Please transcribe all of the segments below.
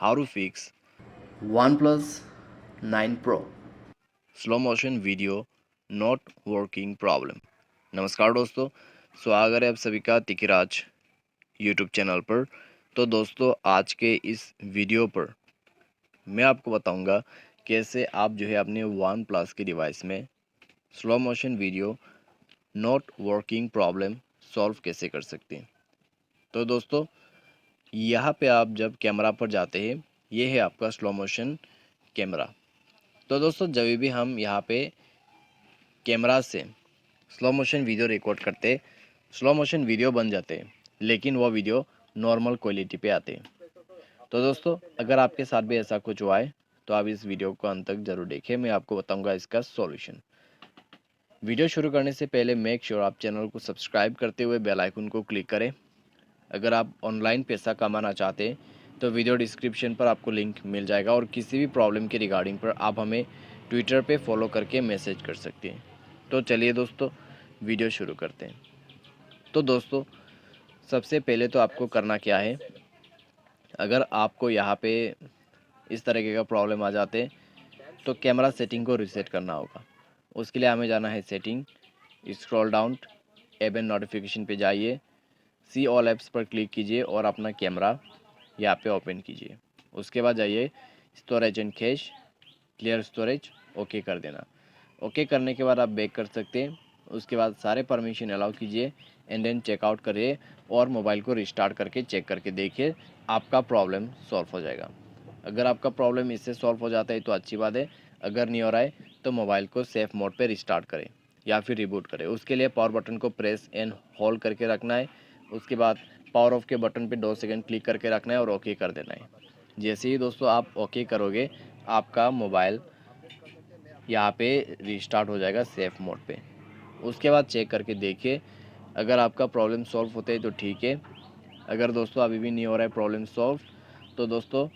how to fix OnePlus 9 Pro. Slow motion video not working problem. नमस्कार दोस्तों, स्वागत है आप सभी का तिकिराज यूट्यूब चैनल पर। तो दोस्तों, आज के इस वीडियो पर मैं आपको बताऊंगा कैसे आप जो है अपने वन प्लस के डिवाइस में slow motion video not working problem solve कैसे कर सकते हैं। तो दोस्तों, यहाँ पे आप जब कैमरा पर जाते हैं, ये है आपका स्लो मोशन कैमरा। तो दोस्तों, जब भी हम यहाँ पे कैमरा से स्लो मोशन वीडियो रिकॉर्ड करते, स्लो मोशन वीडियो बन जाते, लेकिन वो वीडियो नॉर्मल क्वालिटी पे आते हैं। तो दोस्तों, अगर आपके साथ भी ऐसा कुछ हुआ है तो आप इस वीडियो को अंत तक ज़रूर देखें, मैं आपको बताऊंगा इसका सॉल्यूशन। वीडियो शुरू करने से पहले मेक श्योर आप चैनल को सब्सक्राइब करते हुए बेल आइकन को क्लिक करें। अगर आप ऑनलाइन पैसा कमाना चाहते हैं तो वीडियो डिस्क्रिप्शन पर आपको लिंक मिल जाएगा, और किसी भी प्रॉब्लम के रिगार्डिंग पर आप हमें ट्विटर पे फॉलो करके मैसेज कर सकते हैं। तो चलिए दोस्तों, वीडियो शुरू करते हैं। तो दोस्तों, सबसे पहले तो आपको करना क्या है, अगर आपको यहाँ पे इस तरीके का प्रॉब्लम आ जाते तो कैमरा सेटिंग को रीसेट करना होगा। उसके लिए हमें जाना है setting, scroll down, app and notification पे जाइए, सी ऑल ऐप्स पर क्लिक कीजिए और अपना कैमरा यहाँ पे ओपन कीजिए। उसके बाद जाइए storage and cash, clear storage, okay कर देना। ओके करने के बाद आप बैक कर सकते हैं। उसके बाद सारे परमिशन अलाउ कीजिए एंड देन चेकआउट करिए और मोबाइल को रिस्टार्ट करके चेक करके देखिए, आपका प्रॉब्लम सॉल्व हो जाएगा। अगर आपका प्रॉब्लम इससे सॉल्व हो जाता है तो अच्छी बात है, अगर नहीं हो रहा है तो मोबाइल को सेफ मोड पे रिस्टार्ट करें या फिर रिबूट करें। उसके लिए पावर बटन को प्रेस एंड होल्ड करके रखना है। उसके बाद पावर ऑफ के बटन पे 2 सेकंड क्लिक करके रखना है और ओके कर देना है। जैसे ही दोस्तों आप ओके करोगे, आपका मोबाइल यहाँ पे रिस्टार्ट हो जाएगा सेफ मोड पे। उसके बाद चेक करके देखिए, अगर आपका प्रॉब्लम सॉल्व होता है तो ठीक है। अगर दोस्तों अभी भी नहीं हो रहा है प्रॉब्लम सॉल्व, तो दोस्तों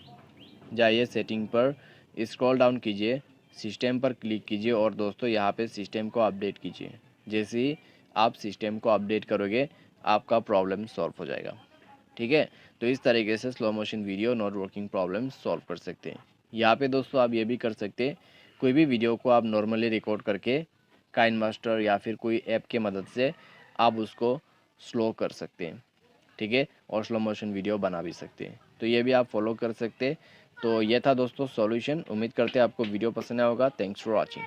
जाइए सेटिंग पर, स्क्रॉल डाउन कीजिए, सिस्टम पर क्लिक कीजिए और दोस्तों यहाँ पे सिस्टम को अपडेट कीजिए। जैसे ही आप सिस्टम को अपडेट करोगे, आपका प्रॉब्लम सॉल्व हो जाएगा। ठीक है, तो इस तरीके से slow motion video not working problem solve कर सकते हैं। यहाँ पे दोस्तों आप ये भी कर सकते हैं, कोई भी वीडियो को आप नॉर्मली रिकॉर्ड करके काइन मास्टर या फिर कोई ऐप के मदद से आप उसको स्लो कर सकते हैं। ठीक है, और स्लो मोशन वीडियो बना भी सकते हैं। तो ये भी आप फॉलो कर सकते हैं। तो ये था दोस्तों सॉल्यूशन। उम्मीद करते हैं आपको वीडियो पसंद आया होगा। Thanks for watching.